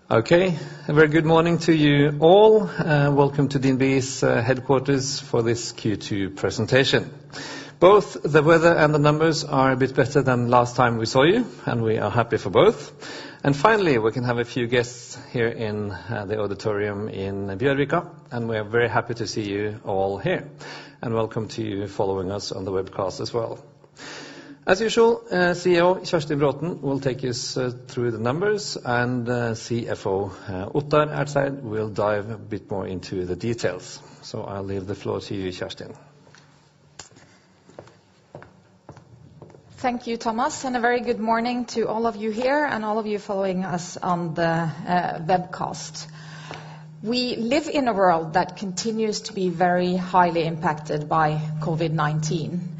Okay, a very good morning to you all. Welcome to DNB's headquarters for this Q2 presentation. Both the weather and the numbers are a bit better than last time we saw you, and we are happy for both. And finally, we can have a few guests here in the auditorium in Bjørvika, and we are very happy to see you all here. And welcome to you following us on the webcast as well. As usual, CEO Kjerstin Braathen will take us through the numbers, and CFO Ottar Ertseid will dive a bit more into the details. So I'll leave the floor to you, Kjerstin. Thank you, Thomas, and a very good morning to all of you here and all of you following us on the webcast. We live in a world that continues to be very highly impacted by COVID-19.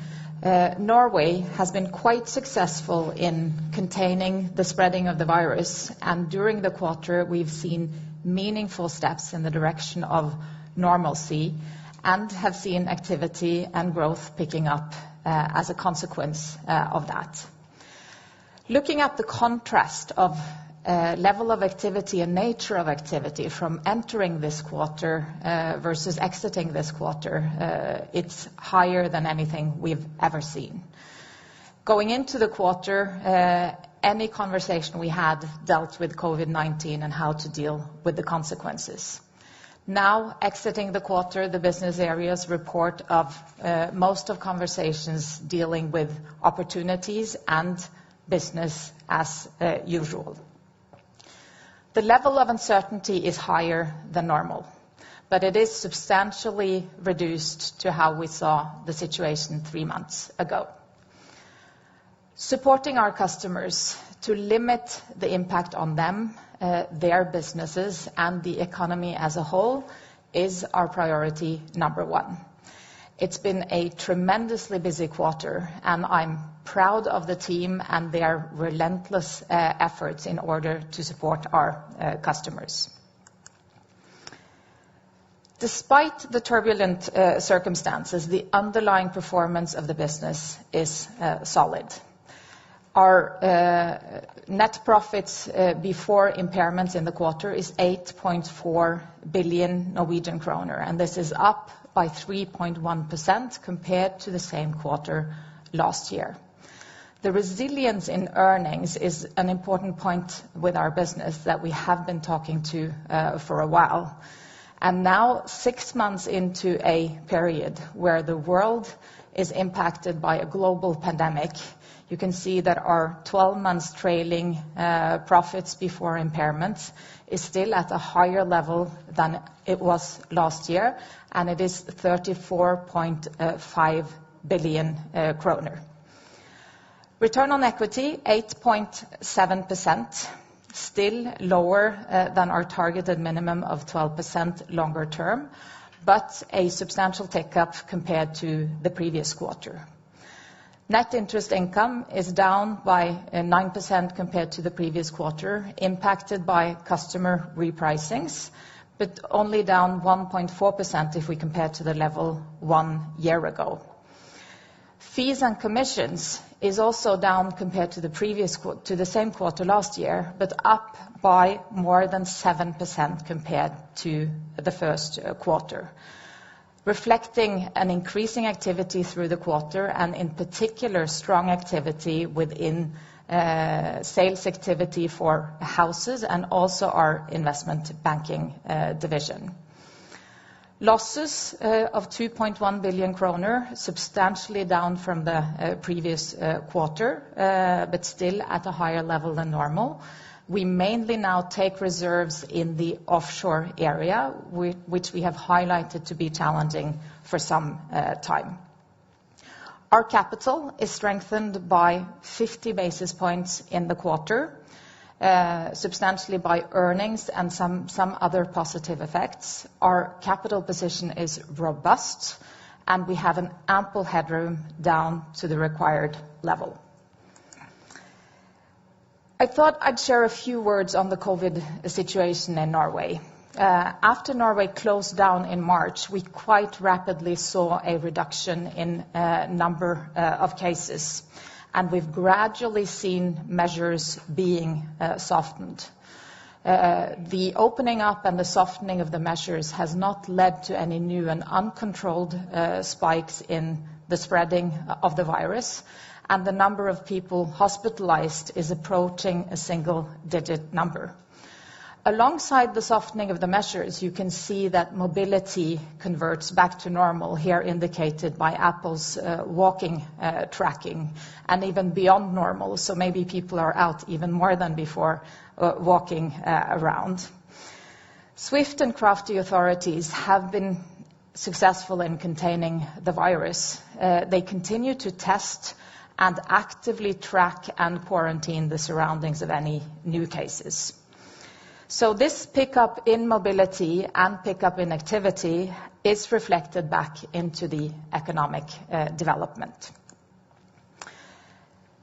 Norway has been quite successful in containing the spreading of the virus, and during the quarter we've seen meaningful steps in the direction of normalcy and have seen activity and growth picking up as a consequence of that. Looking at the contrast of level of activity and nature of activity from entering this quarter versus exiting this quarter, it's higher than anything we've ever seen. Going into the quarter, any conversation we had dealt with COVID-19 and how to deal with the consequences. Now, exiting the quarter, the business areas report of most of conversations dealing with opportunities and business as usual. The level of uncertainty is higher than normal, but it is substantially reduced to how we saw the situation 3 months ago. Supporting our customers to limit the impact on them, their businesses and the economy as a whole is our priority number one. It's been a tremendously busy quarter, and I'm proud of the team and their relentless efforts in order to support our customers. Despite the turbulent circumstances, the underlying performance of the business is solid. Our net profits before impairments in the quarter is 8.4 billion Norwegian kroner, and this is up by 3.1% compared to the same quarter last year. The resilience in earnings is an important point with our business that we have been talking to for a while. And now, 6 months into a period where the world is impacted by a global pandemic, you can see that our 12 months trailing profits before impairments is still at a higher level than it was last year, and it is 34.5 billion kroner. Return on equity, 8.7%, still lower than our targeted minimum of 12% longer term, but a substantial tick-up compared to the previous quarter. Net interest income is down by 9% compared to the previous quarter, impacted by customer repricings, but only down 1.4% if we compare to the level 1 year ago. Fees and commissions is also down compared to the same quarter last year, but up by more than 7% compared to the first quarter, reflecting an increasing activity through the quarter, and in particular strong activity within sales activity for houses and also our investment banking division. Losses of 2.1 billion kroner, substantially down from the previous quarter, but still at a higher level than normal. We mainly now take reserves in the offshore area, which we have highlighted to be challenging for some time. Our capital is strengthened by 50 basis points in the quarter, substantially by earnings and some other positive effects. Our capital position is robust, and we have an ample headroom down to the required level. I thought I'd share a few words on the COVID situation in Norway. After Norway closed down in March, we quite rapidly saw a reduction in number of cases, and we've gradually seen measures being softened. The opening up and the softening of the measures has not led to any new and uncontrolled spikes in the spreading of the virus, and the number of people hospitalized is approaching a single-digit number. Alongside the softening of the measures, you can see that mobility converts back to normal, here indicated by Apple's walking tracking, and even beyond normal, so maybe people are out even more than before walking around. Swift and crafty authorities have been successful in containing the virus. They continue to test and actively track and quarantine the surroundings of any new cases. So this pickup in mobility and pickup in activity is reflected back into the economic development.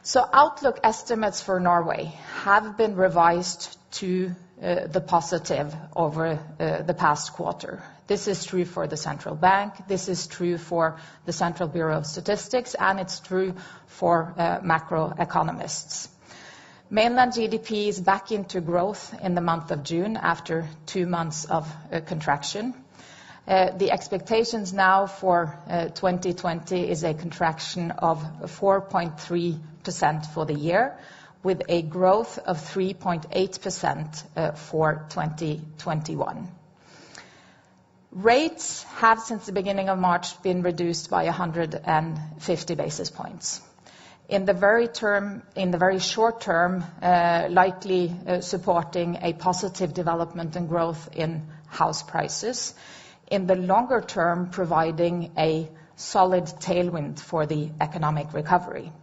So outlook estimates for Norway have been revised to the positive over the past quarter. This is true for the central bank, this is true for the Central Bureau of Statistics, and it's true for macroeconomists. Mainland GDP is back into growth in the month of June after 2 months of contraction. The expectations now for 2020 is a contraction of 4.3% for the year, with a growth of 3.8% for 2021. Rates have, since the beginning of March, been reduced by 150 basis points. In the very short term, likely supporting a positive development and growth in house prices. In the longer term, providing a solid tailwind for the economic recovery.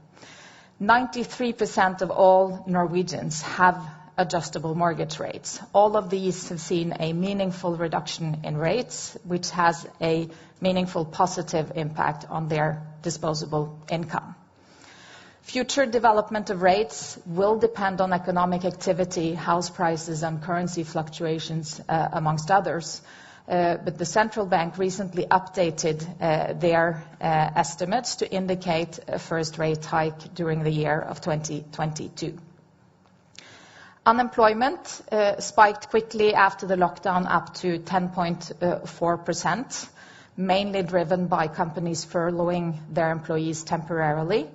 93% of all Norwegians have adjustable mortgage rates. All of these have seen a meaningful reduction in rates, which has a meaningful positive impact on their disposable income. Future development of rates will depend on economic activity, house prices, and currency fluctuations, amongst others. But the central bank recently updated their estimates to indicate a first rate hike during the year of 2022. Unemployment spiked quickly after the lockdown up to 10.4%, mainly driven by companies furloughing their employees temporarily.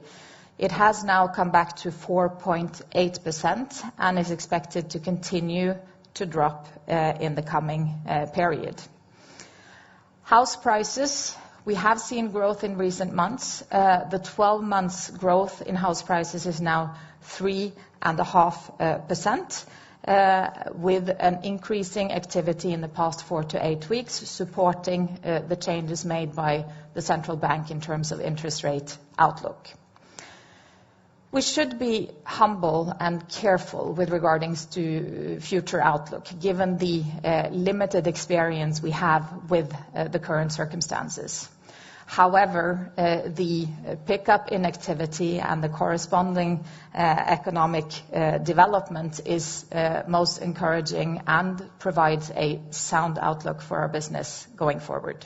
It has now come back to 4.8% and is expected to continue to drop in the coming period. House prices, we have seen growth in recent months. The 12 months growth in house prices is now 3.5%, with an increasing activity in the past 4 to 8 weeks, supporting the changes made by the central bank in terms of interest rate outlook. We should be humble and careful with regards to future outlook, given the limited experience we have with the current circumstances. However, the pickup in activity and the corresponding economic development is most encouraging and provides a sound outlook for our business going forward.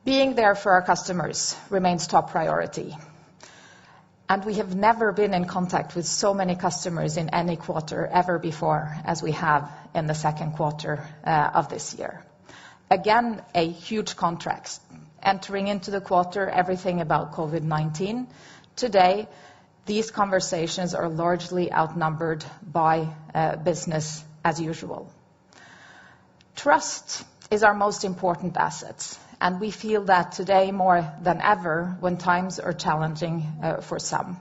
Being there for our customers remains top priority. And we have never been in contact with so many customers in any quarter ever before as we have in the second quarter of this year. Again, a huge contrast. Entering into the quarter, everything about COVID-19. Today, these conversations are largely outnumbered by business as usual. Trust is our most important asset, and we feel that today more than ever when times are challenging for some.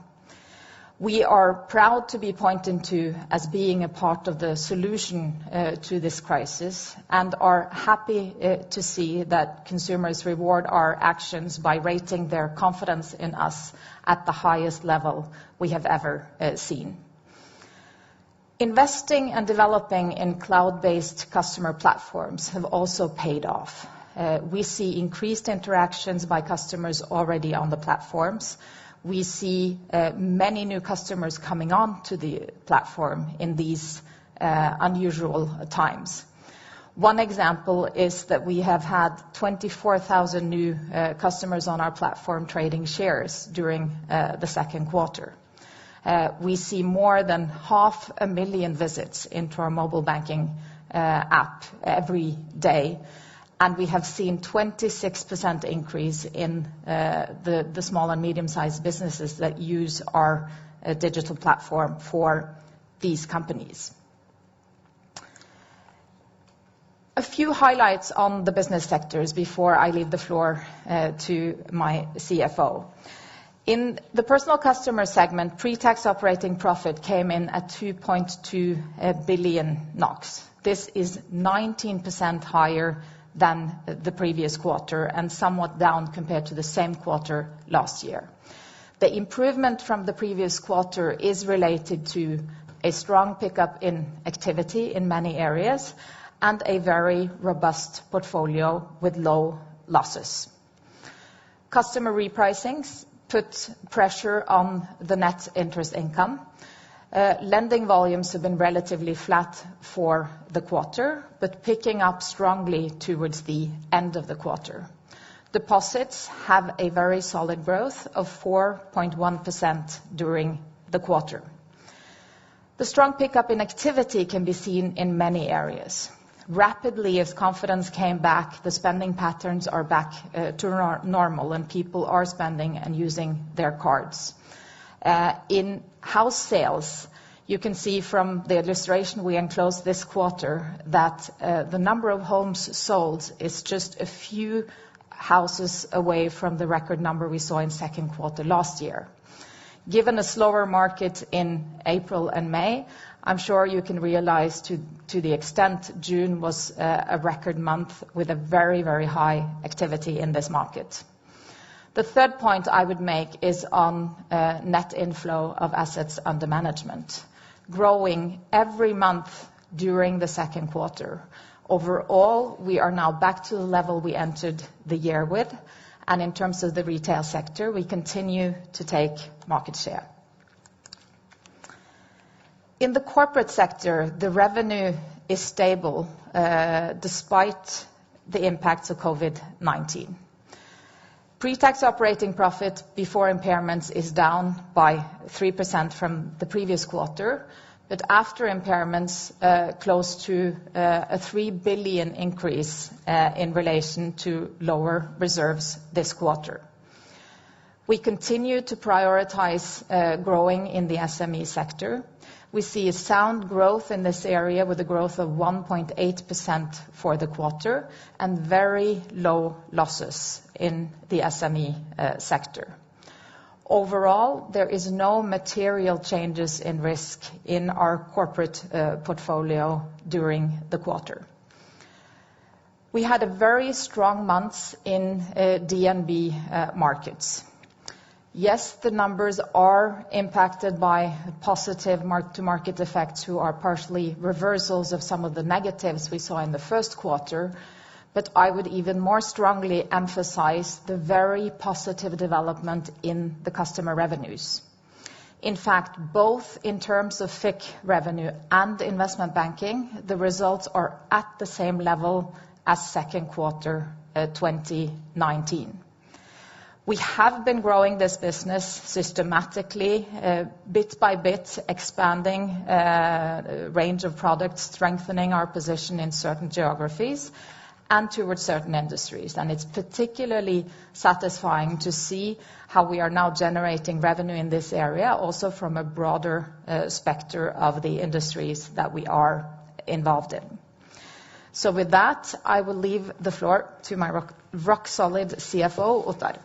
We are proud to be pointed to as being a part of the solution to this crisis, and are happy to see that consumers reward our actions by rating their confidence in us at the highest level we have ever seen. Investing and developing in cloud-based customer platforms have also paid off. We see increased interactions by customers already on the platforms. We see many new customers coming on to the platform in these unusual times. One example is that we have had 24,000 new customers on our platform trading shares during the second quarter. We see more than 500,000 visits into our mobile banking app every day, and we have seen 26% increase in the small and medium-sized businesses that use our digital platform for these companies. A few highlights on the business sectors before I leave the floor to my CFO. In the personal customer segment, pre-tax operating profit came in at 2.2 billion NOK. This is 19% higher than the previous quarter and somewhat down compared to the same quarter last year. The improvement from the previous quarter is related to a strong pickup in activity in many areas and a very robust portfolio with low losses. Customer repricings put pressure on the net interest income. Lending volumes have been relatively flat for the quarter, but picking up strongly towards the end of the quarter. Deposits have a very solid growth of 4.1% during the quarter. The strong pickup in activity can be seen in many areas. Rapidly, as confidence came back, the spending patterns are back to normal, and people are spending and using their cards. In house sales, you can see from the illustration we enclosed this quarter that the number of homes sold is just a few houses away from the record number we saw in second quarter last year. Given a slower market in April and May, I'm sure you can realize to the extent June was a record month with a very, very high activity in this market. The third point I would make is on net inflow of assets under management, growing every month during the second quarter. Overall, we are now back to the level we entered the year with, and in terms of the retail sector, we continue to take market share. In the corporate sector, the revenue is stable despite the impacts of COVID-19. Pre-tax operating profit before impairments is down by 3% from the previous quarter, but after impairments, close to a 3 billion increase in relation to lower reserves this quarter. We continue to prioritize growing in the SME sector. We see a sound growth in this area with a growth of 1.8% for the quarter and very low losses in the SME sector. Overall, there is no material changes in risk in our corporate portfolio during the quarter. We had a very strong month in DNB markets. Yes, the numbers are impacted by positive mark-to-market effects who are partially reversals of some of the negatives we saw in the first quarter, but I would even more strongly emphasize the very positive development in the customer revenues. In fact, both in terms of FIC revenue and investment banking, the results are at the same level as second quarter 2019. We have been growing this business systematically, bit by bit, expanding range of products, strengthening our position in certain geographies and towards certain industries. And it's particularly satisfying to see how we are now generating revenue in this area, also from a broader spectrum of the industries that we are involved in. So with that, I will leave the floor to my rock-solid CFO, Ottar.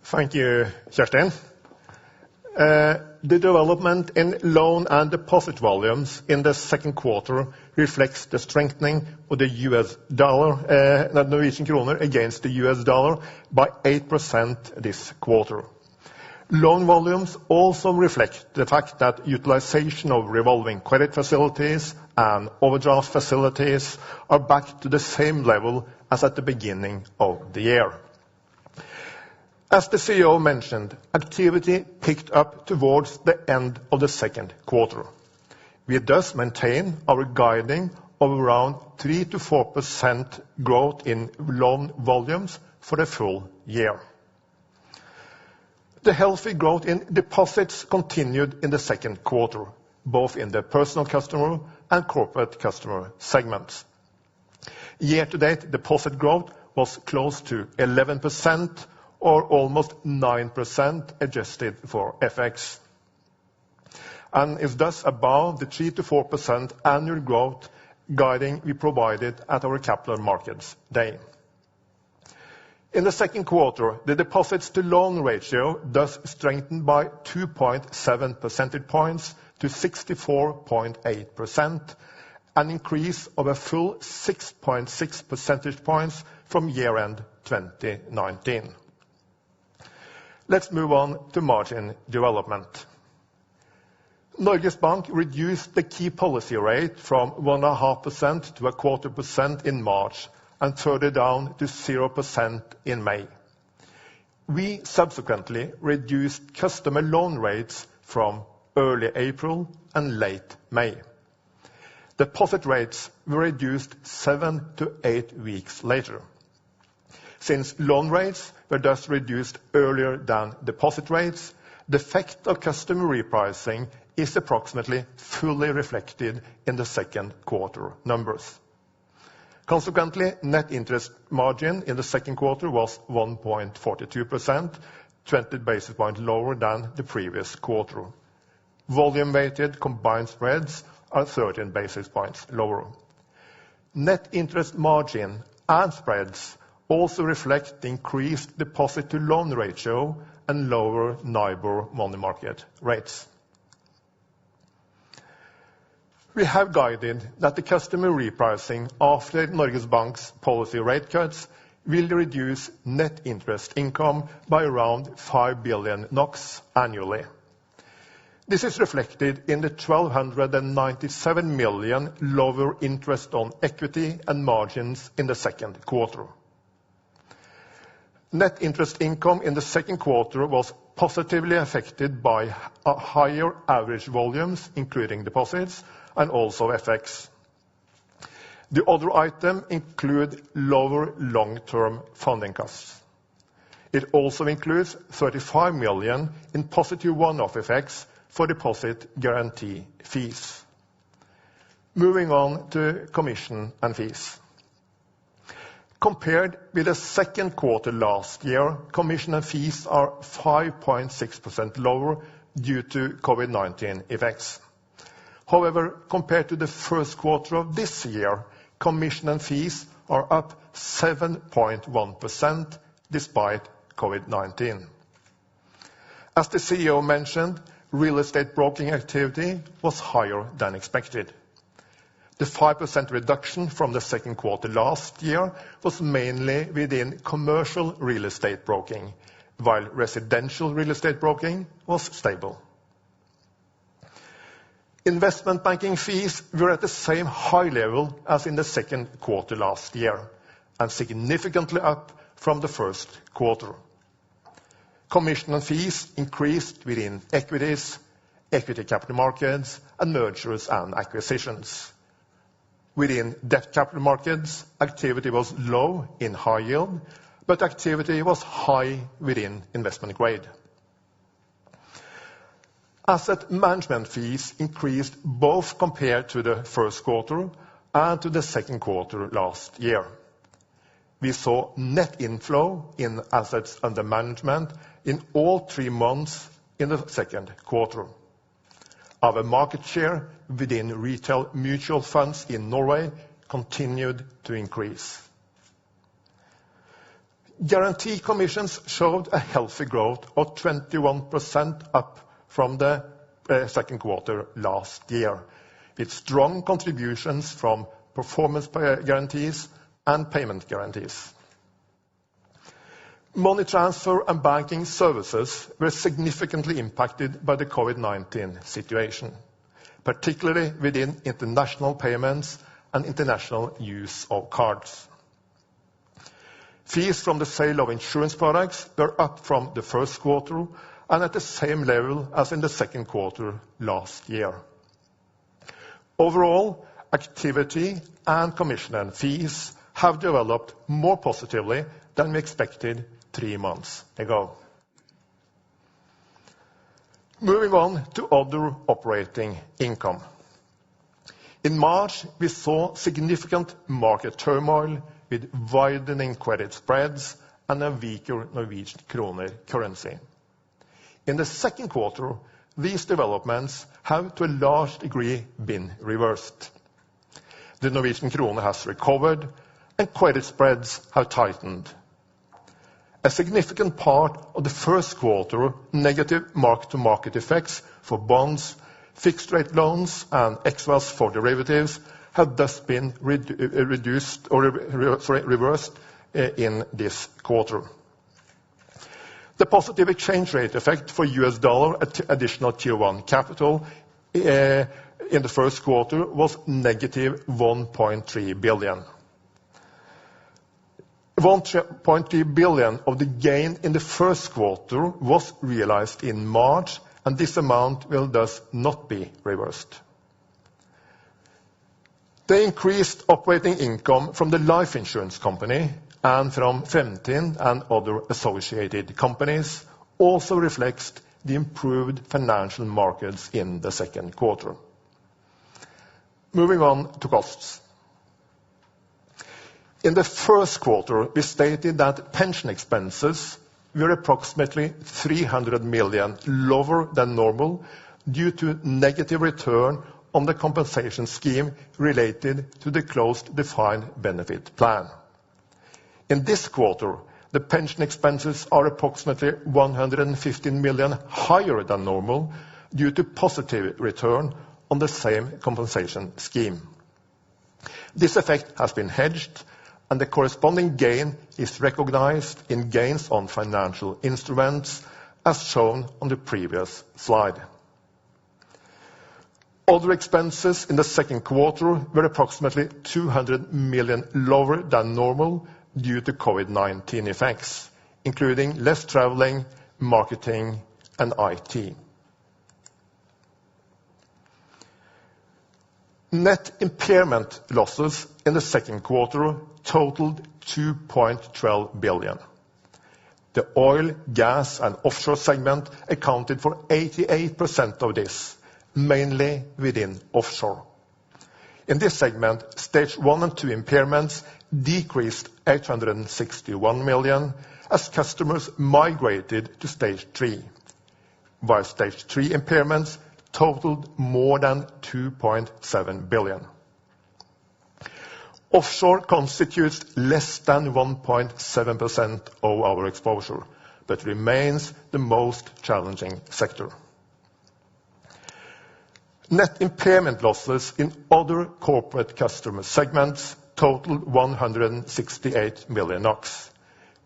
Thank you, Kjerstin. The development in loan and deposit volumes in the second quarter reflects the strengthening of the US dollar, the Norwegian kroner against the US dollar by 8% this quarter. Loan volumes also reflect the fact that utilization of revolving credit facilities and overdraft facilities are back to the same level as at the beginning of the year. As the CEO mentioned, activity picked up towards the end of the second quarter. We thus maintain our guiding of around 3 to 4% growth in loan volumes for the full year. The healthy growth in deposits continued in the second quarter, both in the personal customer and corporate customer segments. Year-to-date deposit growth was close to 11%, or almost 9% adjusted for FX, and is thus above the 3 to 4% annual growth guiding we provided at our Capital Markets Day. In the second quarter, the deposits to loan ratio thus strengthened by 2.7 percentage points to 64.8%, an increase of a full 6.6 percentage points from year-end 2019. Let's move on to margin development. Norges Bank reduced the key policy rate from 1.5% to 0.25% in March, and further down to 0% in May. We subsequently reduced customer loan rates from early April and late May. Deposit rates were reduced 7 to 8 weeks later. Since loan rates were thus reduced earlier than deposit rates, the effect of customer repricing is approximately fully reflected in the second quarter numbers. Consequently, net interest margin in the second quarter was 1.42%, 20 basis points lower than the previous quarter. Volume-weighted combined spreads are 13 basis points lower. Net interest margin and spreads also reflect the increased deposit-to-loan ratio and lower NIBOR money market rates. We have guided that the customer repricing after Norges Bank's policy rate cuts will reduce net interest income by around 5 billion NOK annually. This is reflected in the 1,297 million lower interest on equity and margins in the second quarter. Net interest income in the second quarter was positively affected by higher average volumes, including deposits, and also FX. The other item include lower long-term funding costs. It also includes 35 million in positive one-off effects for deposit guarantee fees. Moving on to commission and fees. Compared with the second quarter last year, commission and fees are 5.6% lower due to COVID-19 effects. However, compared to the first quarter of this year, commission and fees are up 7.1% despite COVID-19. As the CEO mentioned, real estate broking activity was higher than expected. The 5% reduction from the second quarter last year was mainly within commercial real estate broking, while residential real estate broking was stable. Investment banking fees were at the same high level as in the second quarter last year, and significantly up from the first quarter. Commission and fees increased within equities, equity capital markets, and mergers and acquisitions. Within debt capital markets, activity was low in high yield, but activity was high within investment grade. Asset management fees increased both compared to the first quarter and to the second quarter last year. We saw net inflow in assets under management in all 3 months in the second quarter. Our market share within retail mutual funds in Norway continued to increase. Guarantee commissions showed a healthy growth of 21% up from the second quarter last year, with strong contributions from performance guarantees and payment guarantees. Money transfer and banking services were significantly impacted by the COVID-19 situation, particularly within international payments and international use of cards. Fees from the sale of insurance products were up from the first quarter and at the same level as in the second quarter last year. Overall, activity and commission and fees have developed more positively than we expected 3 months ago. Moving on to other operating income. In March, we saw significant market turmoil with widening credit spreads and a weaker Norwegian kroner currency. In the second quarter, these developments have to a large degree been reversed. The Norwegian kroner has recovered and credit spreads have tightened. A significant part of the first quarter negative mark-to-market effects for bonds, fixed-rate loans and ex-swaps for derivatives have thus been reversed in this quarter. The positive exchange rate effect for US dollar additional Tier 1 capital in the first quarter was negative 1.3 billion. 1.3 billion of the gain in the first quarter was realized in March, and this amount will thus not be reversed. The increased operating income from the life insurance company and from Fremtind and other associated companies also reflects the improved financial markets in the second quarter. Moving on to costs. In the first quarter, we stated that pension expenses were approximately 300 million lower than normal due to negative return on the compensation scheme related to the closed defined benefit plan. In this quarter, the pension expenses are approximately 115 million higher than normal due to positive return on the same compensation scheme. This effect has been hedged, and the corresponding gain is recognized in gains on financial instruments, as shown on the previous slide. Other expenses in the second quarter were approximately 200 million lower than normal due to COVID-19 effects, including less traveling, marketing, and IT. Net impairment losses in the second quarter totaled 2.12 billion. The oil, gas, and offshore segment accounted for 88% of this, mainly within offshore. In this segment, Stage 1 and 2 impairments decreased 861 million as customers migrated to Stage 3, while Stage 3 impairments totaled more than 2.7 billion. Offshore constitutes less than 1.7% of our exposure, but remains the most challenging sector. Net impairment losses in other corporate customer segments totaled 168 million NOK,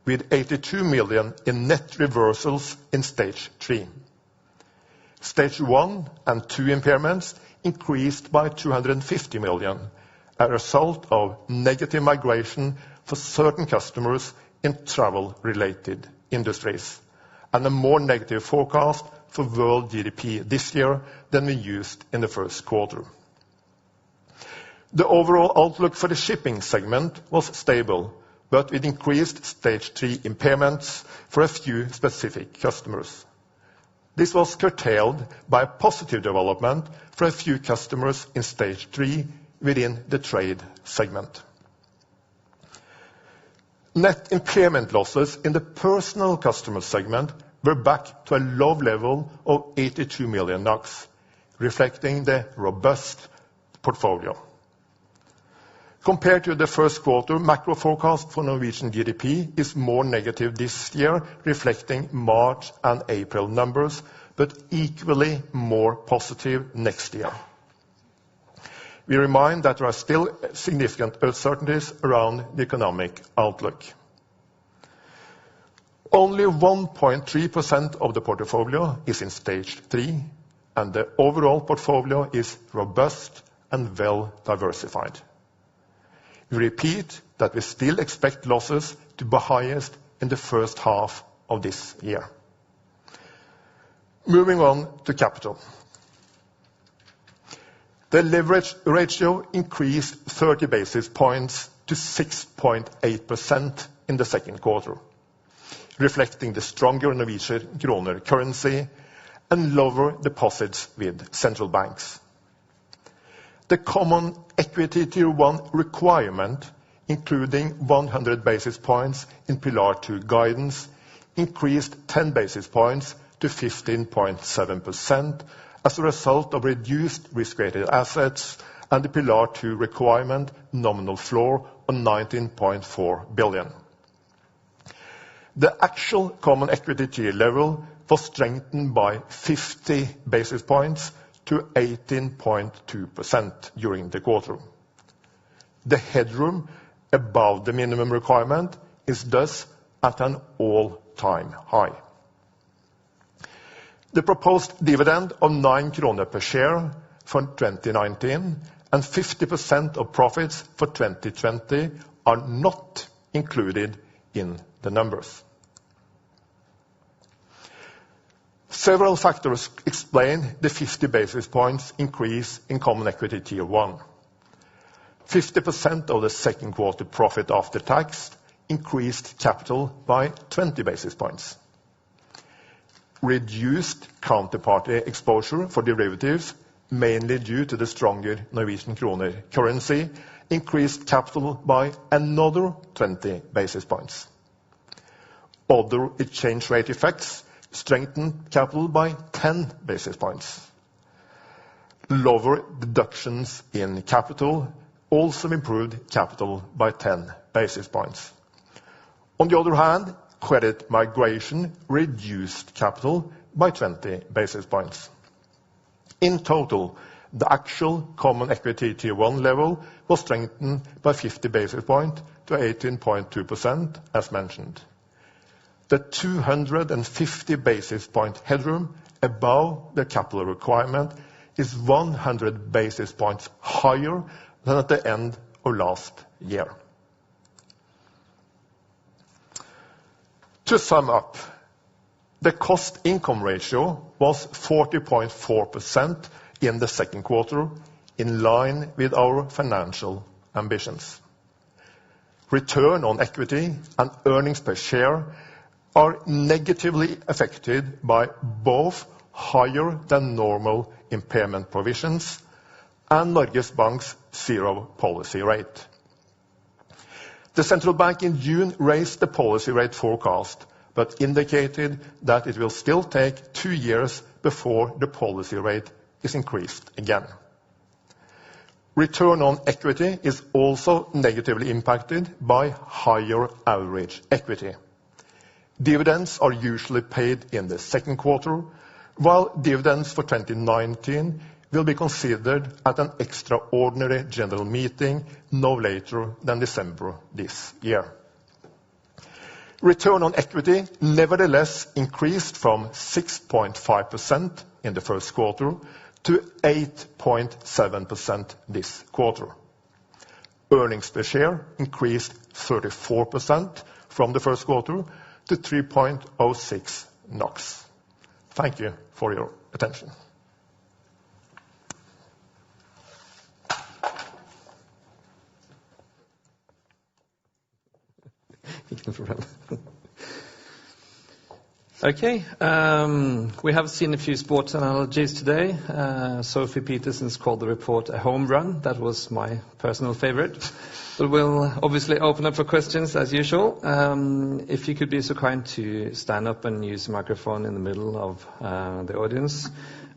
with 82 million in net reversals in Stage 3. Stage 1 and 2 impairments increased by 250 million, a result of negative migration for certain customers in travel-related industries, and a more negative forecast for world GDP this year than we used in the first quarter. The overall outlook for the shipping segment was stable, but with increased Stage 3 impairments for a few specific customers. This was curtailed by positive development for a few customers in Stage 3 within the trade segment. Net impairment losses in the personal customer segment were back to a low level of 82 million NOK, reflecting the robust portfolio. Compared to the first quarter, macro forecast for Norwegian GDP is more negative this year, reflecting March and April numbers, but equally more positive next year. We remind that there are still significant uncertainties around the economic outlook. Only 1.3% of the portfolio is in Stage 3, and the overall portfolio is robust and well diversified. We repeat that we still expect losses to be highest in the first half of this year. Moving on to capital. The leverage ratio increased 30 basis points to 6.8% in the second quarter, reflecting the stronger Norwegian kroner currency and lower deposits with central banks. The Common Equity Tier 1 requirement, including 100 basis points in Pillar 2 guidance, increased 10 basis points to 15.7% as a result of reduced risk-weighted assets and the Pillar 2 requirement nominal floor on 19.4 billion. The actual Common Equity Tier level was strengthened by 50 basis points to 18.2% during the quarter. The headroom above the minimum requirement is thus at an all-time high. The proposed dividend of 9 kroner per share for 2019 and 50% of profits for 2020 are not included in the numbers. Several factors explain the 50 basis points increase in Common Equity Tier 1. 50% of the second quarter profit after tax increased capital by 20 basis points. Reduced counterparty exposure for derivatives, mainly due to the stronger Norwegian kroner currency, increased capital by another 20 basis points. Other exchange rate effects strengthened capital by 10 basis points. Lower deductions in capital also improved capital by 10 basis points. On the other hand, credit migration reduced capital by 20 basis points. In total, the actual Common Equity Tier 1 level was strengthened by 50 basis points to 18.2%, as mentioned. The 250 basis point headroom above the capital requirement is 100 basis points higher than at the end of last year. To sum up, the cost-income ratio was 40.4% in the second quarter, in line with our financial ambitions. Return on equity and earnings per share are negatively affected by both higher than normal impairment provisions and Norges Bank's zero policy rate. The central bank in June raised the policy rate forecast, but indicated that it will still take 2 years before the policy rate is increased again. Return on equity is also negatively impacted by higher average equity. Dividends are usually paid in the second quarter, while dividends for 2019 will be considered at an extraordinary general meeting no later than December this year. Return on equity nevertheless increased from 6.5% in the first quarter to 8.7% this quarter. Earnings per share increased 34% from the first quarter to 3.06 NOK. Thank you for your attention. Okay, we have seen a few sports analogies today. Sophie Peterson's called the report a home run. That was my personal favorite. But we'll obviously open up for questions as usual. If you could be so kind to stand up and use the microphone in the middle of the audience,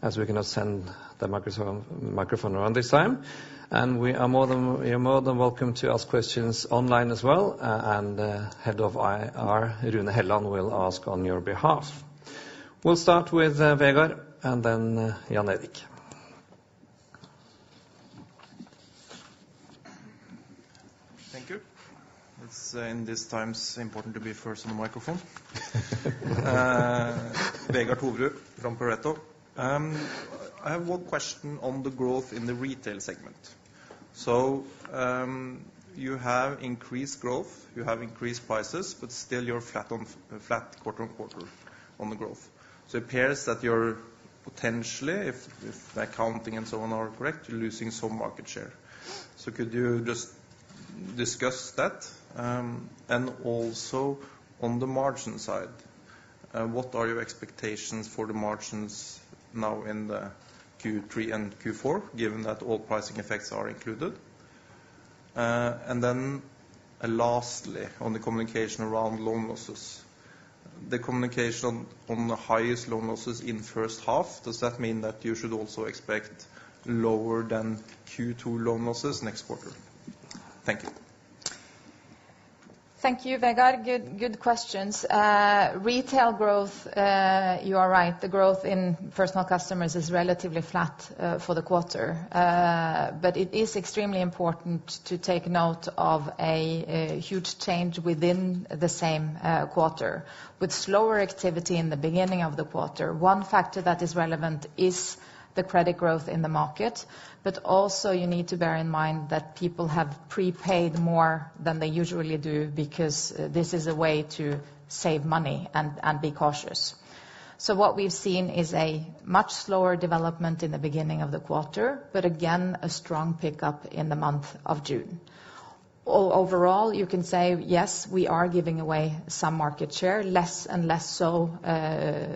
as we cannot send the microphone around this time. And you're more than welcome to ask questions online as well, and Head of IR, Rune Helland, will ask on your behalf. We'll start with Vegard and then Jan Erik. Thank you. It's in these times important to be first on the microphone. Vegard Toverud from Pareto. I have one question on the growth in the retail segment. So you have increased growth, you have increased prices, but still you're flat quarter on quarter on the growth. So it appears that you're potentially, if the accounting and so on are correct, you're losing some market share. So could you just discuss that? And also on the margin side, what are your expectations for the margins now in the Q3 and Q4, given that all pricing effects are included? And then lastly, on the communication around loan losses. The communication on the highest loan losses in first half, does that mean that you should also expect lower than Q2 loan losses next quarter? Thank you. Thank you, Vegard. Good questions. Retail growth, you are right. The growth in personal customers is relatively flat for the quarter. But it is extremely important to take note of a huge change within the same quarter, with slower activity in the beginning of the quarter. One factor that is relevant is the credit growth in the market, but also you need to bear in mind that people have prepaid more than they usually do, because this is a way to save money and be cautious. So what we've seen is a much slower development in the beginning of the quarter, but again, a strong pickup in the month of June. Overall, you can say, yes, we are giving away some market share, less and less so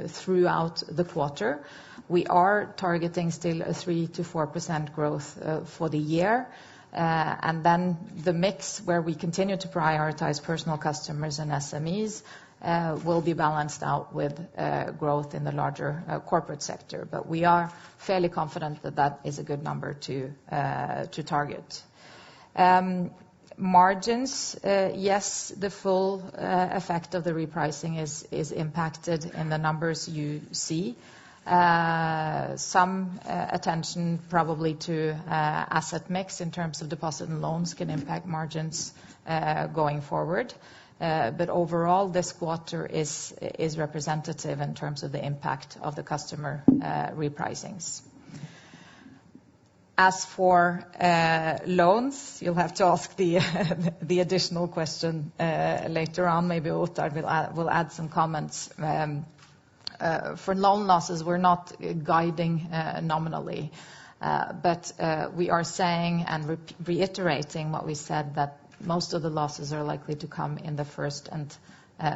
throughout the quarter. We are targeting still a 3% to 4% growth for the year. And then the mix where we continue to prioritize personal customers and SMEs will be balanced out with growth in the larger corporate sector. But we are fairly confident that that is a good number to target. Margins, yes, the full effect of the repricing is impacted in the numbers you see. Some attention probably to asset mix in terms of deposit and loans can impact margins going forward. But overall, this quarter is representative in terms of the impact of the customer repricings. As for loans, you'll have to ask the additional question later on. Maybe Ottar will add some comments. For loan losses, we're not guiding nominally, but we are saying and reiterating what we said, that most of the losses are likely to come in the first and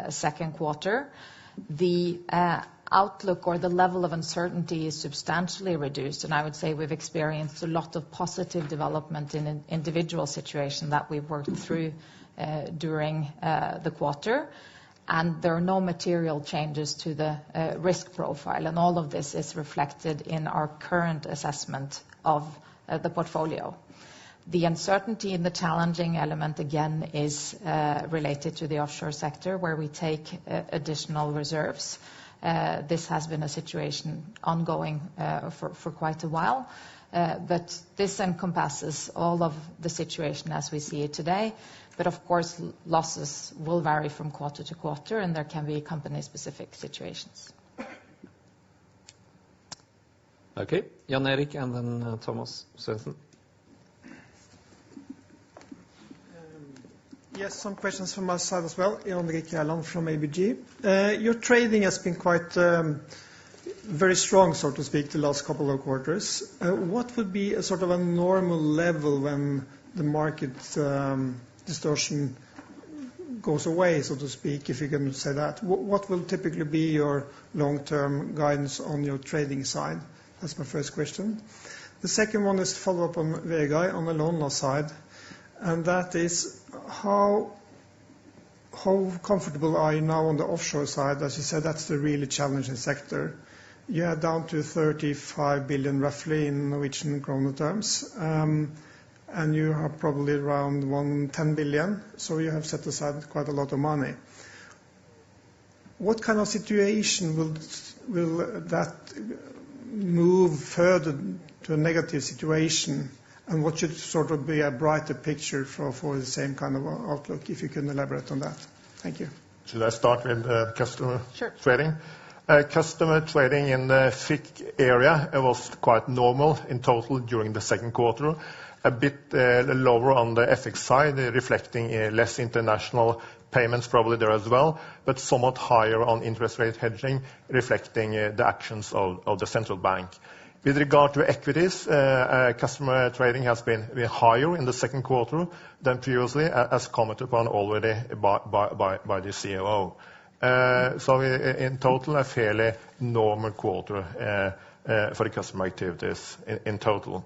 second quarter. The outlook or the level of uncertainty is substantially reduced, and I would say we've experienced a lot of positive development in an individual situation that we've worked through during the quarter. And there are no material changes to the risk profile, and all of this is reflected in our current assessment of the portfolio. The uncertainty in the challenging element, again, is related to the offshore sector, where we take additional reserves. This has been a situation ongoing for quite a while, but this encompasses all of the situation as we see it today. But of course, losses will vary from quarter to quarter, and there can be company-specific situations. Okay, Jan Erik and then Thomas Svendsen. Yes, some questions from my side as well. Jan Erik Gjerland from ABG. Your trading has been quite very strong, so to speak, the last couple of quarters. What would be a sort of a normal level when the market distortion goes away, so to speak, if you can say that? What will typically be your long-term guidance on your trading side? That's my first question. The second one is to follow up on Vegard on the loan loss side, and that is how comfortable are you now on the offshore side? As you said, that's the really challenging sector. You are down to 35 billion roughly in Norwegian kroner terms, and you are probably around 110 billion, so you have set aside quite a lot of money. What kind of situation will that move further to a negative situation, and what should sort of be a brighter picture for the same kind of outlook, if you can elaborate on that? Thank you. Should I start with customer Sure. trading? Customer trading in the FIC area was quite normal in total during the second quarter. A bit lower on the FX side, reflecting less international payments probably there as well, but somewhat higher on interest rate hedging, reflecting the actions of the central bank. With regard to equities, customer trading has been higher in the second quarter than previously, as commented upon already by the COO. So in total, a fairly normal quarter for the customer activities in total?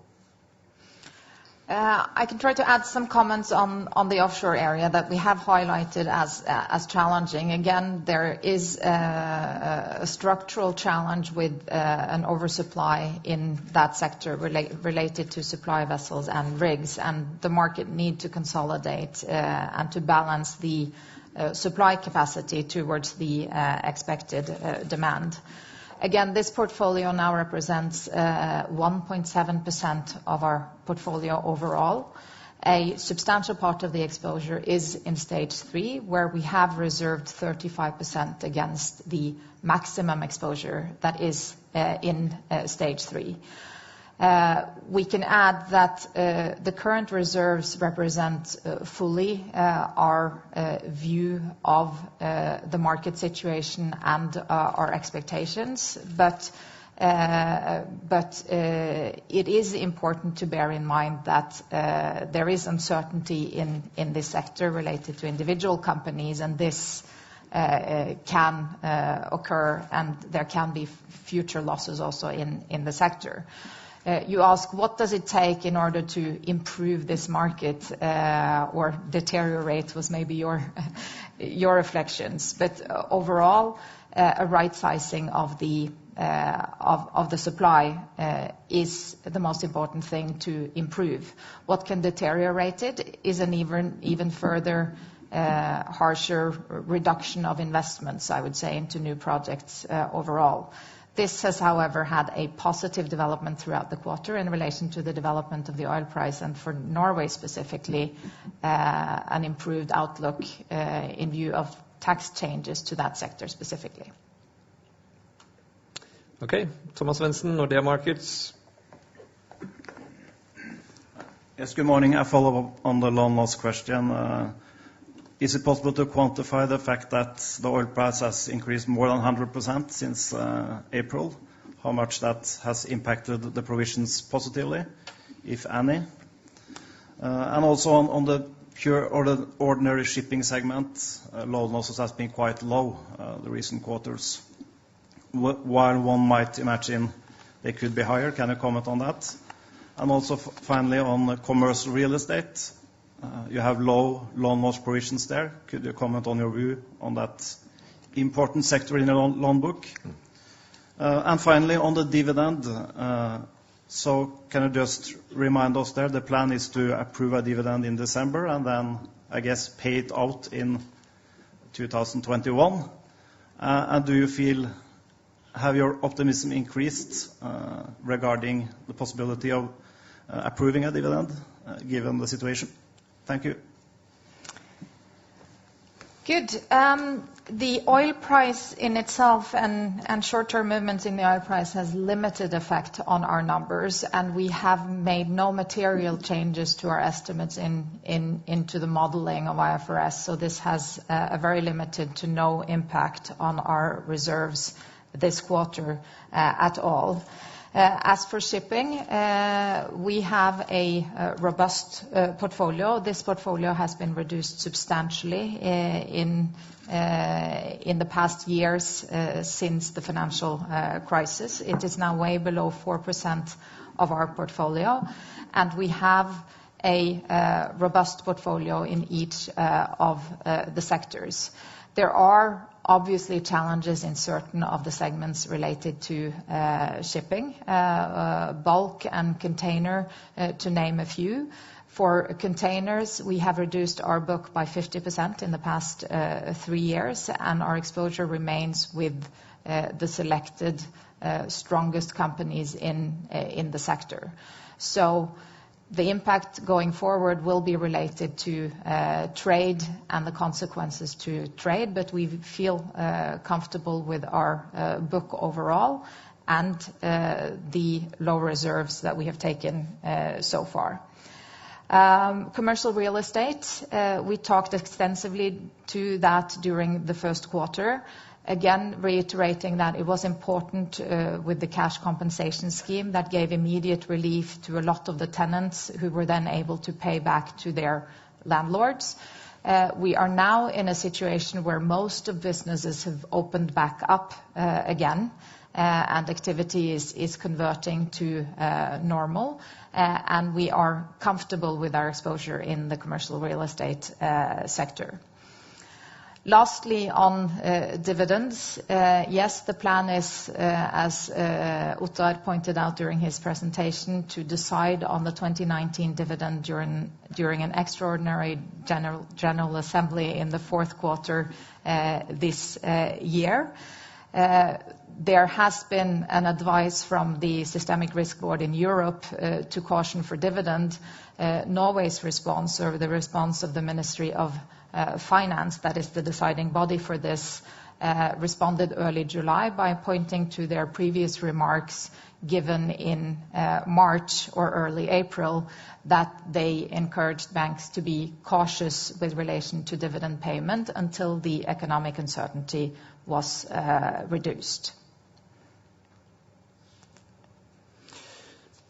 I can try to add some comments on the offshore area that we have highlighted as challenging. Again, there is a structural challenge with an oversupply in that sector related to supply vessels and rigs, and the market need to consolidate and to balance the supply capacity towards the expected demand. Again, this portfolio now represents 1.7% of our portfolio overall. A substantial part of the exposure is in stage 3, where we have reserved 35% against the maximum exposure that is in stage 3. We can add that the current reserves represent fully our view of the market situation and our expectations, but it is important to bear in mind that there is uncertainty in this sector related to individual companies, and this can occur, and there can be future losses also in the sector. You ask, what does it take in order to improve this market or deteriorate, was maybe your reflections. But overall, a right sizing of the supply is the most important thing to improve. What can deteriorate it is an even further harsher reduction of investments, I would say, into new projects overall. This has, however, had a positive development throughout the quarter in relation to the development of the oil price, and for Norway specifically, an improved outlook in view of tax changes to that sector specifically. Okay, Thomas Svendsen, Nordea Markets. Yes, good morning. I follow up on the loan loss question. Is it possible to quantify the fact that the oil price has increased more than 100% since April? How much that has impacted the provisions positively, if any? And also on the pure or the ordinary shipping segment, loan losses has been quite low the recent quarters. While one might imagine they could be higher, can you comment on that? And also finally on commercial real estate, you have low loan loss provisions there. Could you comment on your view on that important sector in the loan book? And finally, on the dividend, so can you just remind us there, the plan is to approve a dividend in December and then, I guess, pay it out in 2021. And do you feel, have your optimism increased regarding the possibility of approving a dividend given the situation? Thank you. Good. The oil price in itself and short-term movements in the oil price has limited effect on our numbers, and we have made no material changes to our estimates into the modeling of IFRS. So this has a very limited to no impact on our reserves this quarter at all. As for shipping, we have a robust portfolio. This portfolio has been reduced substantially in the past years since the financial crisis. It is now way below 4% of our portfolio, and we have a robust portfolio in each of the sectors. There are obviously challenges in certain of the segments related to shipping, bulk and container, to name a few. For containers, we have reduced our book by 50% in the past 3 years, and our exposure remains with the selected strongest companies in the sector. So the impact going forward will be related to trade and the consequences to trade, but we feel comfortable with our book overall and the low reserves that we have taken so far. Commercial real estate, we talked extensively to that during the first quarter. Again, reiterating that it was important with the cash compensation scheme that gave immediate relief to a lot of the tenants who were then able to pay back to their landlords. We are now in a situation where most of businesses have opened back up again, and activity is converting to normal, and we are comfortable with our exposure in the commercial real estate sector. Lastly, on dividends, yes, the plan is, as Ottar pointed out during his presentation, to decide on the 2019 dividend during an extraordinary general assembly in the fourth quarter this year. There has been an advice from the Systemic Risk Board in Europe to caution for dividend. Norway's response, or the response of the Ministry of Finance, that is the deciding body for this, responded early July by pointing to their previous remarks given in March or early April, that they encouraged banks to be cautious with relation to dividend payment until the economic uncertainty was reduced.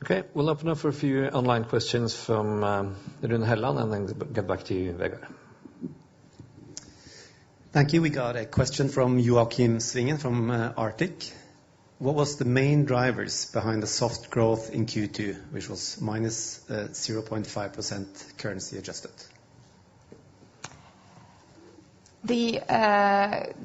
Okay, we'll open up for a few online questions from Rune Helland and then get back to you, Vegard. Thank you. We got a question from Joachim Svingen from Arctic. What was the main drivers behind the soft growth in Q2, which was minus 0.5% currency adjusted? The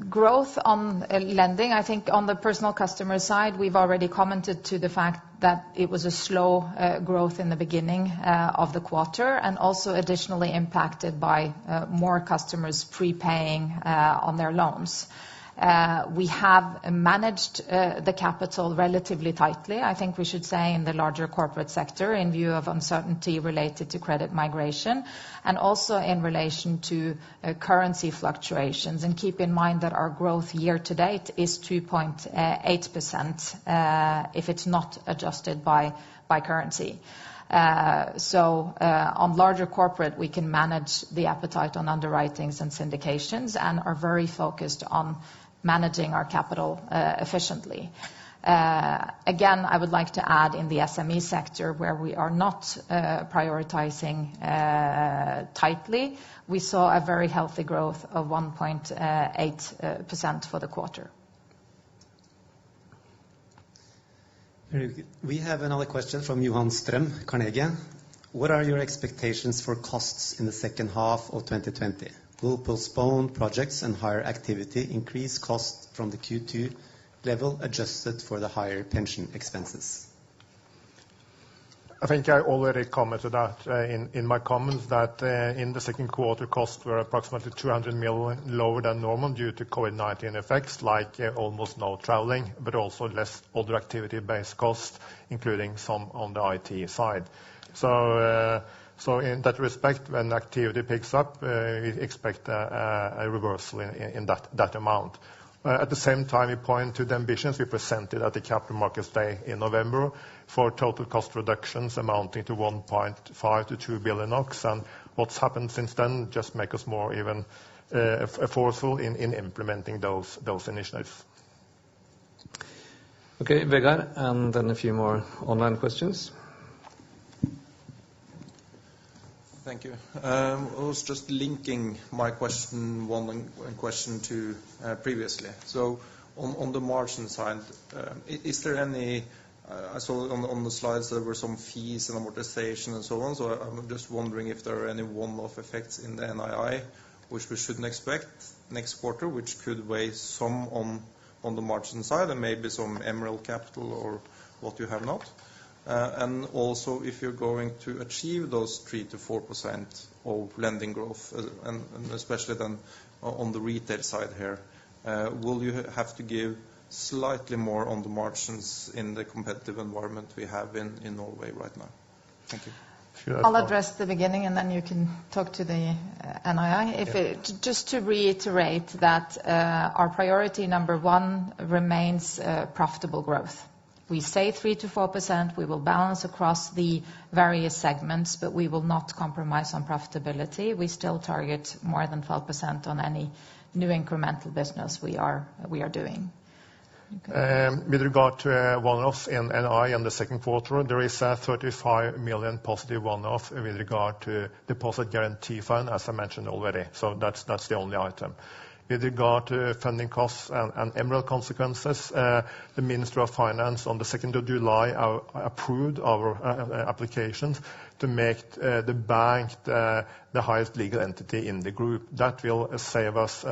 growth on lending, I think on the personal customer side, we've already commented to the fact that it was a slow growth in the beginning of the quarter, and also additionally impacted by more customers prepaying on their loans. We have managed the capital relatively tightly, I think we should say, in the larger corporate sector in view of uncertainty related to credit migration, and also in relation to currency fluctuations. And keep in mind that our growth year to date is 2.8% if it's not adjusted by currency. So on larger corporate, we can manage the appetite on underwritings and syndications, and are very focused on managing our capital efficiently. Again, I would like to add in the SME sector, where we are not prioritizing tightly, we saw a very healthy growth of 1.8% for the quarter. Very good. We have another question from Johan Strøm, Carnegie. What are your expectations for costs in the second half of 2020? Will postponed projects and higher activity increase costs from the Q2 level adjusted for the higher pension expenses? I think I already commented that in my comments that in the second quarter costs were approximately 200 million lower than normal due to COVID-19 effects, like almost no traveling, but also less other activity-based costs, including some on the IT side. So in that respect, when activity picks up, we expect a reversal in that amount. At the same time, we point to the ambitions we presented at the Capital Markets Day in November for total cost reductions amounting to 1.5 to 2 billion NOK, and what's happened since then just make us more even forceful in implementing those initiatives. Okay, Vegard, and then a few more online questions. Thank you. I was just linking my question one and question two previously. So on the margin side, is there any, I saw on the slides there were some fees and amortization and so on, so I'm just wondering if there are any one-off effects in the NII which we shouldn't expect next quarter, which could weigh some on the margin side, and maybe some MREL capital or what you have not. And also, if you're going to achieve those 3 to 4% of lending growth, and especially then on the retail side here, will you have to give slightly more on the margins in the competitive environment we have in Norway right now? Thank you. I'll address the beginning, and then you can talk to the NII. Just to reiterate that our priority number one remains profitable growth. We say 3 to 4%, we will balance across the various segments, but we will not compromise on profitability. We still target more than 12% on any new incremental business we are doing. Okay. With regard to one-offs in NII in the second quarter, there is a 35 million positive one-off with regard to deposit guarantee fund, as I mentioned already. So that's the only item. With regard to funding costs and MREL consequences, the Minister of Finance on the 2nd of July approved our applications to make the bank the highest legal entity in the group. That will save us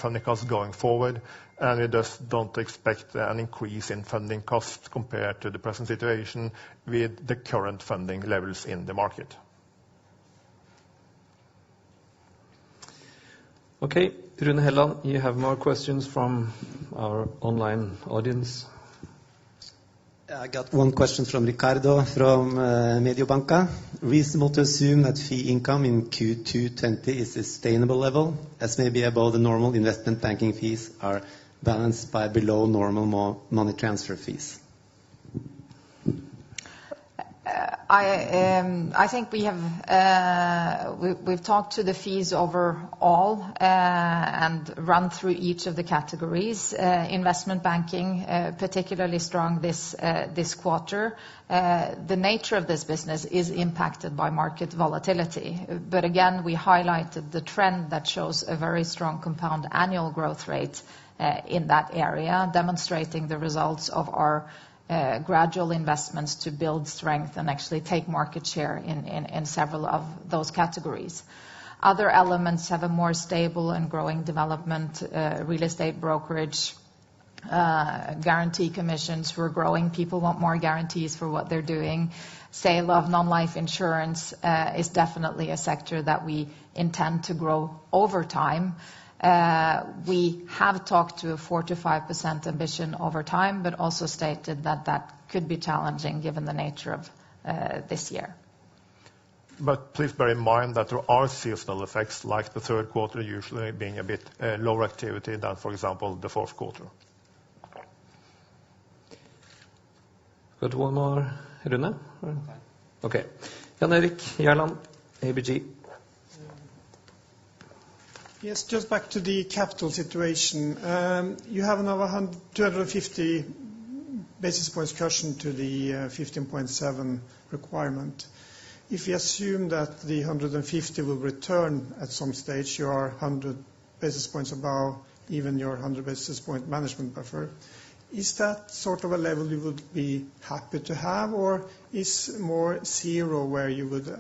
funding costs going forward, and we just don't expect an increase in funding costs compared to the present situation with the current funding levels in the market. Okay, Rune Helland, you have more questions from our online audience. I got one question from Ricardo from Mediobanca. Reasonable to assume that fee income in Q2 20 is a sustainable level, as maybe above the normal investment banking fees are balanced by below normal money transfer fees? I think we've talked to the fees overall and run through each of the categories. Investment banking particularly strong this quarter. The nature of this business is impacted by market volatility. But again, we highlighted the trend that shows a very strong compound annual growth rate in that area, demonstrating the results of our gradual investments to build strength and actually take market share in several of those categories. Other elements have a more stable and growing development, real estate brokerage, guarantee commissions were growing. People want more guarantees for what they're doing. Sale of non-life insurance is definitely a sector that we intend to grow over time. We have talked to a 4 to 5% ambition over time, but also stated that that could be challenging given the nature of this year. But please bear in mind that there are seasonal effects, like the third quarter usually being a bit lower activity than, for example, the fourth quarter. Got one more, Rune? Okay. Jan Erik Gjerland, ABG. Yes, just back to the capital situation. You have now 250 basis points cushion to the 15.7 requirement. If you assume that the 150 will return at some stage, you are 100 basis points above even your 100 basis point management buffer. Is that sort of a level you would be happy to have, or is more zero where you would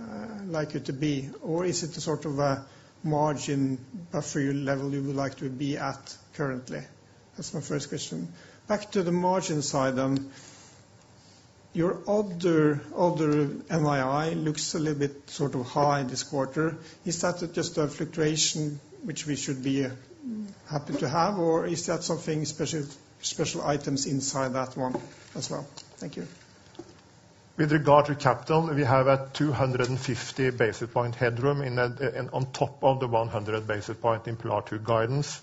like it to be? Or is it a sort of a margin buffer level you would like to be at currently? That's my first question. Back to the margin side, your other NII looks a little bit sort of high this quarter. Is that just a fluctuation which we should be happy to have, or is that something special items inside that one as well? Thank you. With regard to capital, we have a 250 basis point headroom on top of the 100 basis point in Pillar 2 guidance.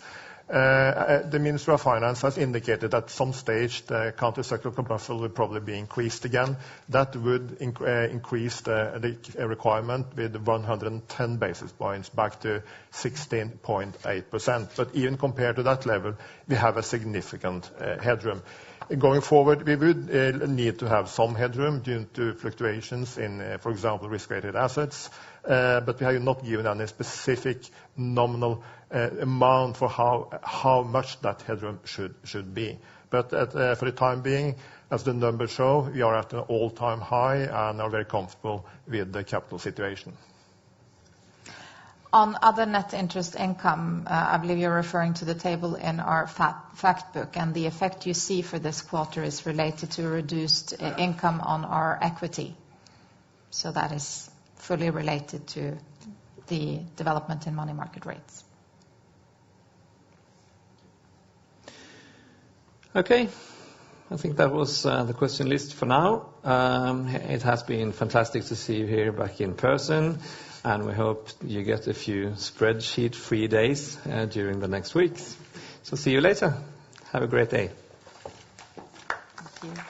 The Minister of Finance has indicated at some stage the countercyclical buffer will probably be increased again. That would increase the requirement with 110 basis points back to 16.8%. But even compared to that level, we have a significant headroom. Going forward, we would need to have some headroom due to fluctuations in, for example, risk-weighted assets. But we have not given any specific nominal amount for how much that headroom should be. But for the time being, as the numbers show, we are at an all-time high and are very comfortable with the capital situation. On other net interest income, I believe you're referring to the table in our fact book, and the effect you see for this quarter is related to reduced income on our equity. So that is fully related to the development in money market rates. Okay, I think that was the question list for now. It has been fantastic to see you here back in person, and we hope you get a few spreadsheet-free days during the next weeks. So see you later. Have a great day. Thank you.